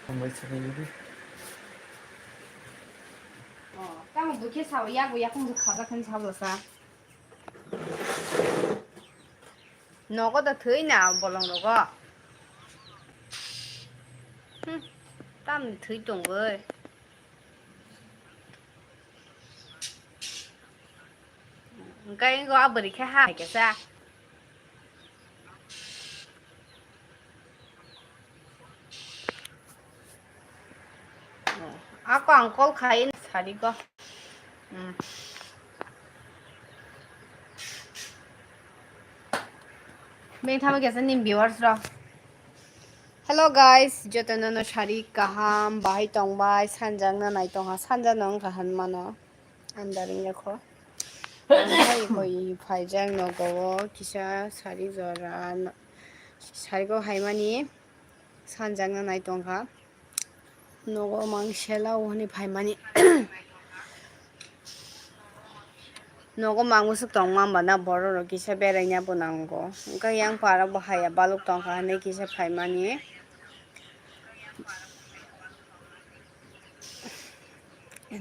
Không phải sao đi. Tao một cái sao ya của ya không được khá là khăn sao được sao nó có được thứ nào bỏ lòng đâu có tao mình thứ trồng ơi cái gói bự cái hai cái sao 아까 안 꼴 가인 살이고 mình tham gia 님 viewers ra hello guys jotono shari kaham bahai tongbai sanjang na nai tongha sanja nong kahan mano andaring yakho hai koi phaijang no go kisa sari jora sari go haimani sanjang na nai tongha nogo mang shela ohni phaimani nogo mangusuk tongma bana bororo kisa berainya bonango ka yang para bahaya baluk tongha ne kisa phaimani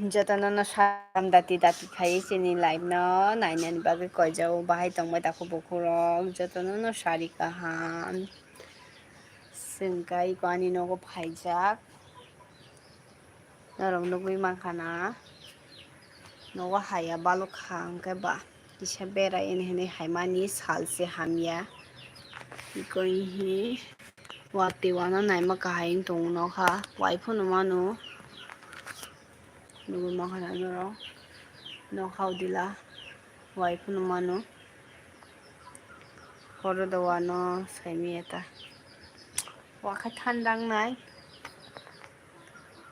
jotono sam dati dati khai chini live no nainani bagi koijau bahai tongbai dako bokurok jotono sari kaham sengkai kwani nogo phaijak narong nugui mangkhana nogo haya baluk khang ke ba kisa berai ini hene haimani salse hamya ikoi hi wati wana naima kahing tong no kha waifu no manu nugui mangkhana noro no khaudila waifu no manu horo dawano saimi eta wakai thandang nai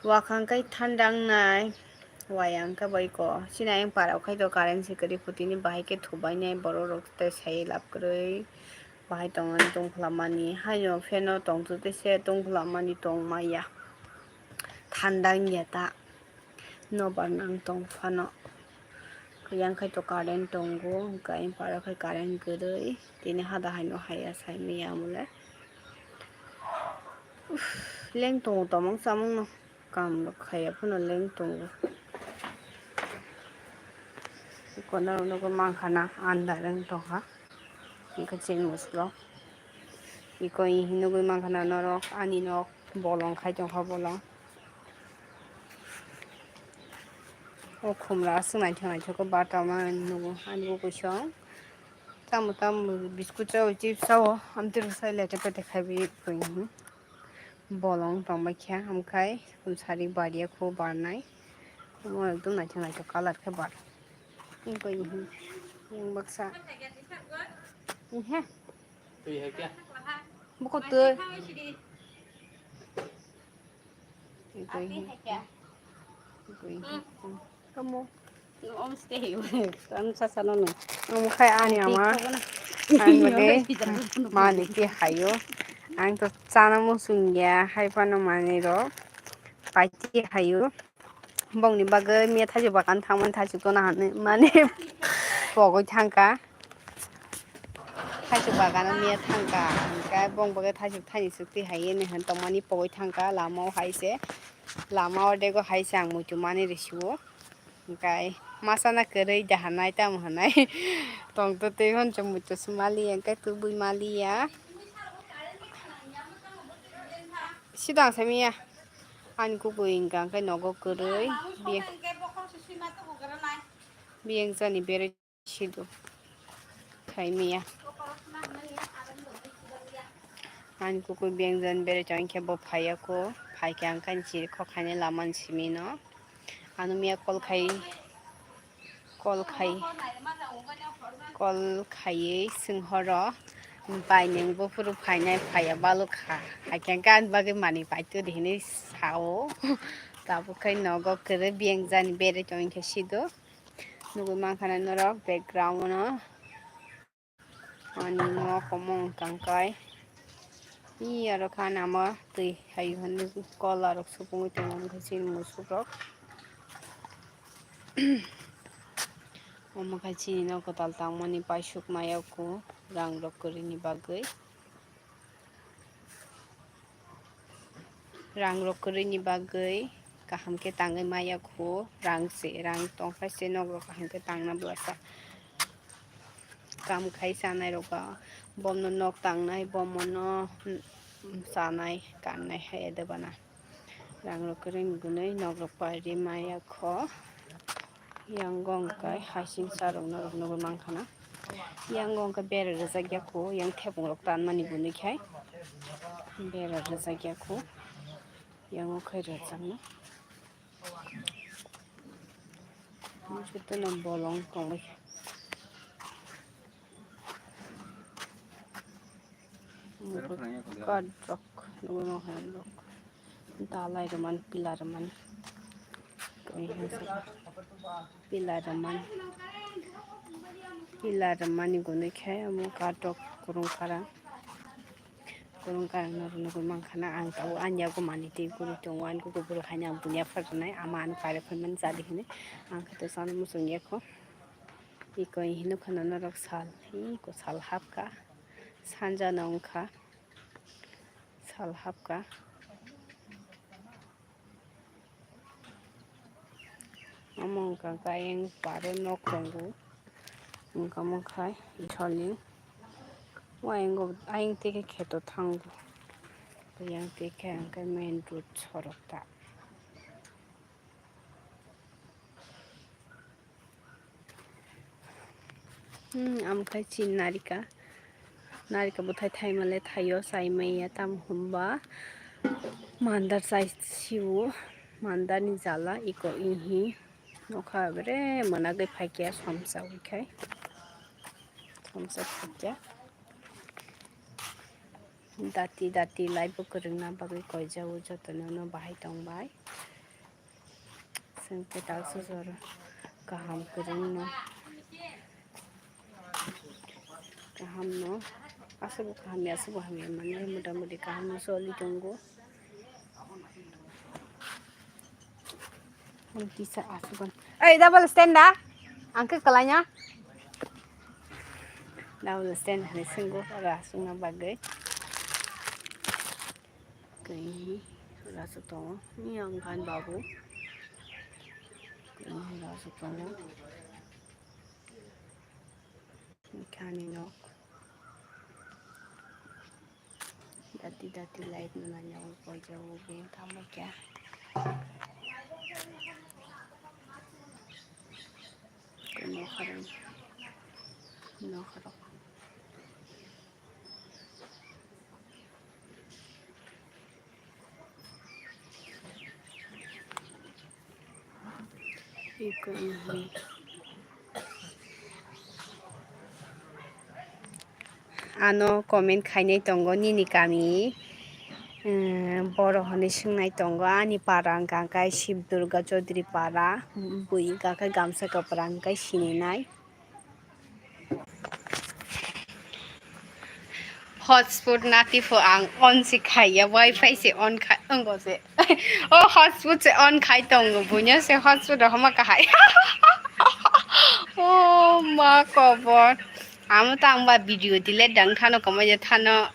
wakang kai thandang nai wayang ka bai ko sina yang parau khai do karen sikari putini bahai ke thubai nai boro rok te sai lap kroi bahai tongan tong phlamani hayo feno tong tu te se tong phlamani tong maya thandang yata no barnang tong phano yang khai to karen tongo ka yang parau khai karen kroi tini hada haino haya sai mi amule leng tong tomong samong no kam lo khaya phuno leng tong kono no ko mangkhana andarang tongha ika chen muslo iko hinu gui mangkhana norok ani nok bolong khai tongkha bolong o khumra sungai thongai thoko bata ma nugo ani ko kusong tam biscuit chaw chips chaw amtir sai lete pete khabi koi bolong tongba kya amkai sari baria kho barnai mo ekdom nai to color ke bar iko yang baksa he Tùy hay kia. boko tươi kamu om stay kan sasano no om khai ani ama an bage mani ki hayo ang to chana mo sungya hai pano mani ro paiti hayo bong ni bage me thaji bakan thangman thaji to na mane pogoi thangka thaji bagan me thangka ka bong bage thaji thani sukti haye ne han to mani pogoi thangka lamo haise lama orde go haise ang mutu mani resiwo kai masana kerei dahanai tam hanai tong to te hon chom mutu sumali ang kai tu bui mali ya sidang samia an ku buing kang kai nogo kerei biang jani bere sidu kai mia an ku biang jan bere chang ke bo phaya ko phai kyang kan chi kho khane laman simino anu mia kol khai singhoro bai neng bo puru phainai phaya balu kha hakyang kan bagi mani pai tu dihini sao tabu kai nogo kere biang jani bere chang ke sidu nugu mangkhana norok background no ani mo komong kangkai ni aro khana ma tui hayu hanu kol arok supung tengom khasin musukrok omakai chini no kotal tangmani paisuk mayako rangrok korini bagai rang rokoroi ni bagai kaham ke tangai maya ko rang tongkai se nog rok kaham ke tangna blasa kam khai sanai roka bomno nok tangnai bomno sanai kannai hai debana rang rokoroi ni gunoi nog rok pari maya ko yang gong kai hasing sarong norok nogo mangkhana yang gong ka bera rajak ko yang thepung rok tan mani gunoi khai bera rajak ko yang okhai rajak Juto na bolong tongbai KOKBOROK nuno handok dalai raman pilar raman gunoi khai amu katok kurung karang nuno mangkhana ang tau anya ko mani te guru tongwan ko buru khanya bunya farnai aman pare phman jali hine ang khato sana musung yakho iko hinu khana narok sal ko sal hapka sanja nongkha sal hapka among ka kaeng pare nok tongu ungka mongkhai itholi aing teke kheto thangu yang teke angka main road sorokta amkhai chin narika buthai thaimale thayo saimaiya tam humba mandar sai siu mandar ni jala iko ihi nokha bre managai phaikya somsa uikhai somsa phakya dati laibo korengna bagai koijao jotono bahai tongbai sengpe dalso jor kaham korengno kahamno asabu kahami mane mudah-mudah kahamno soli tonggo tisa asuban double stand dah angke kalanya double stand hane senggo rasunga bagai kai rasu tongo ni angkan babu rasu tongo kani nok dati light nanya ko jauh beng kamu kya no kharang iko ini ano comment khainai tongo nini kami boro hone singnai tongo ani para angkai Shiv Durga Chaudhary para bui angkai gamsa kapra angkai sininai hotspot nati fo ang on si khaya wifi se on khai ango se oh hotspot se on khai tongo bunya se hotspot homa khai oh ma kobor amu tang ba video dile dang thano kamaya thano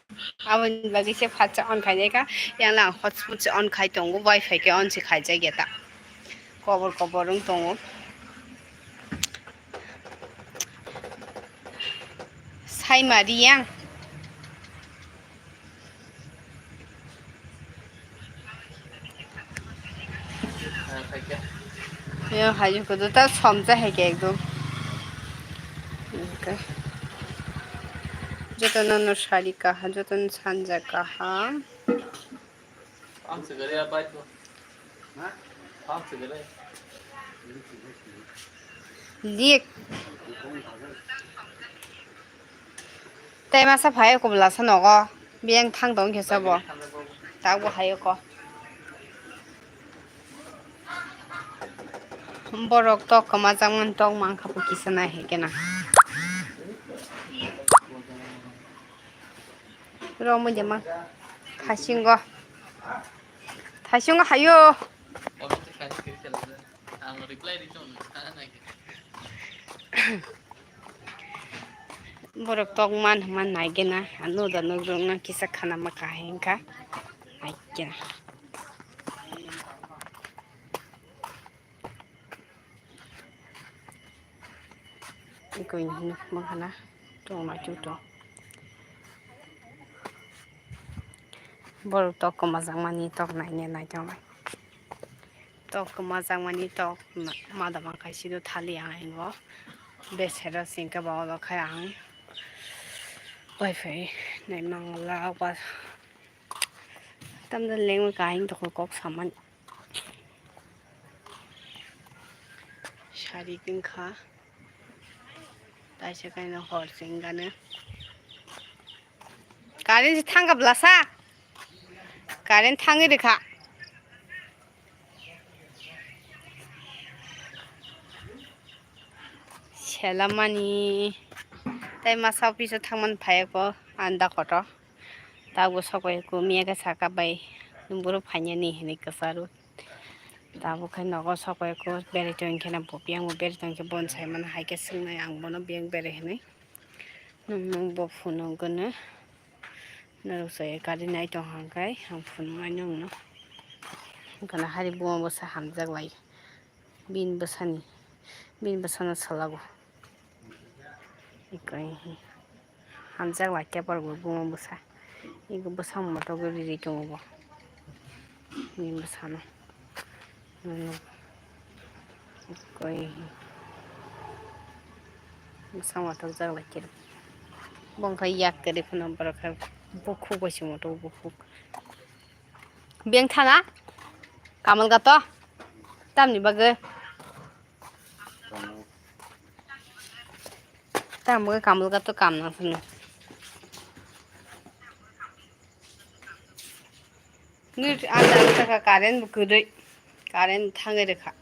abon bagi se phacha on khai ka yang lang hotspot se on khai tongo wifi ke on si khai jage ta kobor ung tongo sai mariang ya hayu ko ta somja hai ke ekdom jotono no shari kaha jotono sanja kaha Am segala apa itu? Hah? Am segala. liek tai masa phayo ko bla sanogo biang thang dong ke sabo tago hayo ko borok tok kama jamon tok mangkha pu kisana he kena romo jema thasingo hayo Ang reply dito borok tok man naigena anu da nogrong na kisa khana maka hengka aikya Going Mahana. Don't like you to. Borok talk mazang mani talk nine night on. Talk mazang mani talk Madam Kaisido Tali Ango. Best head of think about the Kayang. Wi-Fi. Name Mangla was. Tam the language going to cook someone. Shari Kinka. That's a kind of horse in Ghana. Karen Tanga Blasa. Karen Tangi the car. Shelamani. They must have piece of Taman Piper and Dakota. That was a way to me a saka by Numburu Panyani in Casaru. That will kind of also go berry to in Canapopian or berry to Bon Simon, I guess, and young Bono being berry henny. No, Bofuno gonna. No, say, got a night on Hankai, and from my no. I'm gonna hurry bomb was a hamza like being Basani, being Basana Salago. Hamza like Capar will boom Busa. You go some what over the over. Being Basana. No, going somewhat of the like it. Bonka yak the different number of book was you want to book. Being Tana? Kamal Gato? Tamni Bugger. Tamu Kamal Gato come nothing. Good under Karen good Karen Tangerica.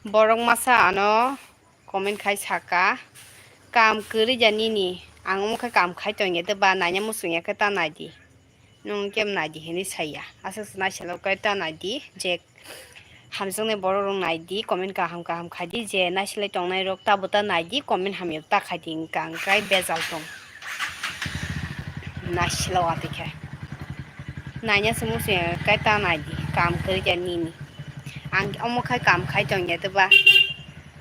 Borong masa ano comment khai saka kam kuri janini ang ka kam khai to nge ba nanya musunya ka ta na di nung kem na di hini saya asas na shalo ka ta na di je hamsung ne borong na di comment ka ham khai di je na shile tong nai rok ta buta na di comment ham yu ta khai ding kang kai bezal tong na shilo atike nanya sumusunya ka ta na di kam kuri janini ang omo khai kam khai to nge ba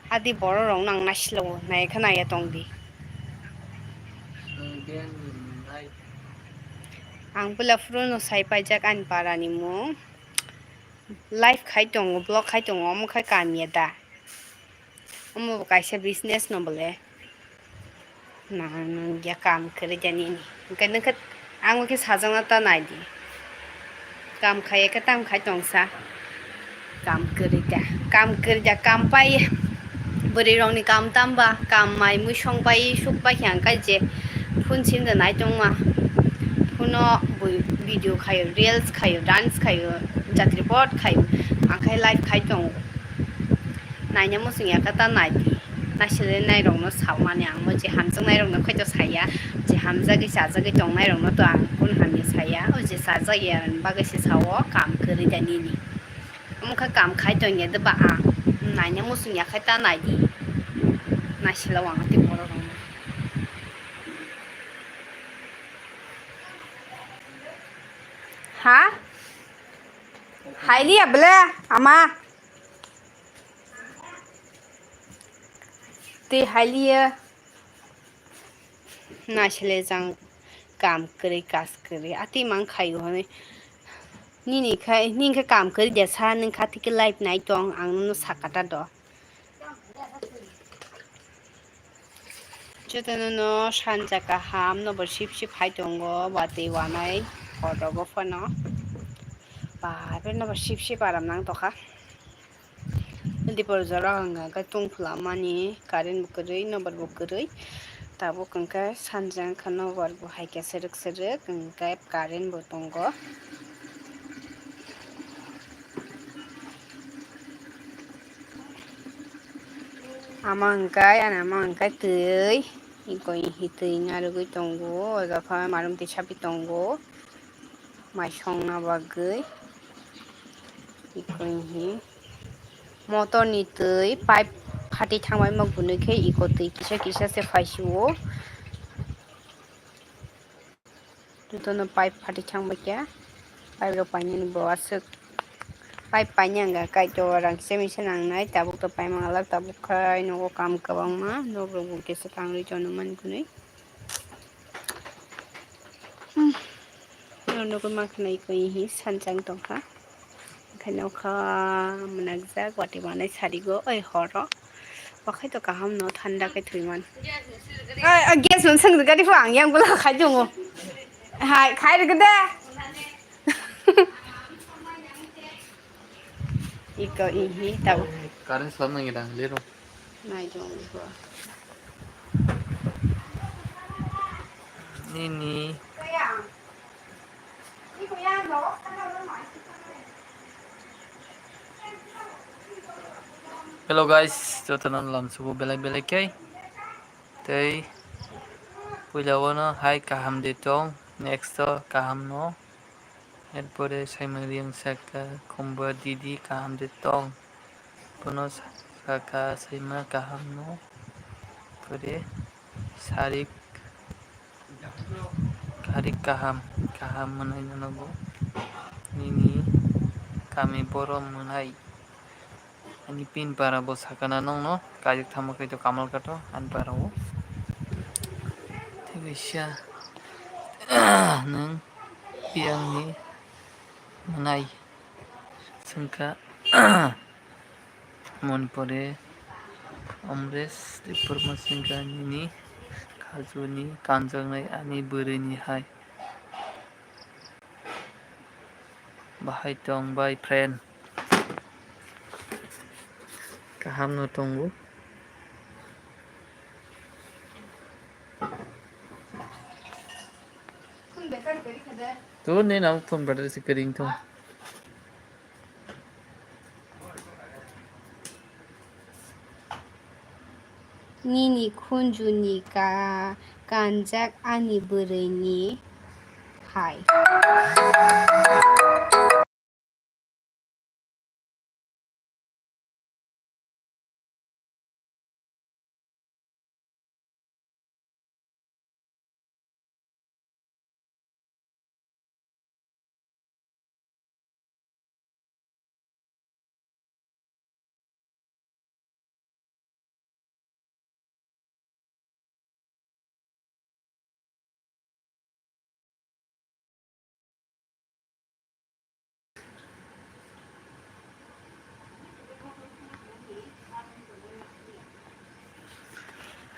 Adi borong nang naslo na kanaya tongdi. Ang pula fruno sai pajak an para ni mo. Life khai tong blog khai tong om khai kamya da. Om kai se business no bole. Nang ya kam kare jani ni. Kan ka ang ke sajang na ta nai di. Kam khai ka tam khai tong sa. Kam kare ja kam pai. Beri rong ni kam tamba kam mai mu song pai suk pai hyang kai je phun sim da nai tong ma phuno video khai reels khai dance khai chat report khai akai live khai tong nai nya mu sing ka ta nai di na shile nai rong no saw ma nyang mo je ham jang nai rong no khai to sai ya je ham ja ge sa ja ge tong nai rong no to ang pun ham ye sai ya o je sa ja ye ran ba ge si sawo kam kri da ni ni mu kha kam khai tong ye da ba a nai nya mu sing ya khai ta nai di na shila wang ati borong ha haili abla ama te haili na shile jang kam kri kas kri ati mang khai ho ni khai kam kri de sa ning khati ke life nai tong ang no sakata do Chutano Shanjaka ham no ship high tongo, but they one eye or robo for no. But I never ship aram nang toka. The Porzaranga got tung money, Karen Bukuri, no but Bukuri, Tabu Kanka, Sanjan Kano, or Buhaka Sedek, and Cap Karen Botongo. Among Kai and among Kai. Going hitting a good tongo, the farm arum the chapitongo. My song never good. Going here. Motor need pipe party time my magunake, equal to Kisha se fashion. To turn a pipe party time with ya. Pairo painin bo asuk pai painanga kai to rang semi senang nai tabuk to pai mangala tabuk khai no kam kabang ma no ro ke se kang ri chonu man kunai no no ko mak nai ko hi sanjang tong kha khaino kha manakja gwati manai sarigo oi horo wakai to kaham no thanda kai thuiman a gas mon sang ga di phang yang bula khai jongo hai khai de de iko ihi tau Karen selama ngira liru. nai jong ko Ini. yang iko yang lo Hello guys, jotonan lam subu belai kai. Tei puilawano hai kaham detong. Next to kaham no. Erpore saimaliang saka komba didi kaham detong. Puno saka saima kaham no. Pore sarik karik kaham manai nanago. Ini kami borom manai. Ani pin para bo sakana nong no kajik thamo kai to kamal kato an para wo tibisya nang piang ni manai sengka mon pore omres di permasingka ni kaju ni kanjang nai ani beri ni hai bahai tong bai friend kaham no tongbu tu ni nam phone pada si kering tu nini khunju ni ka kanjak ani beri ni hai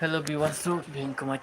hello viewers tu bing kumai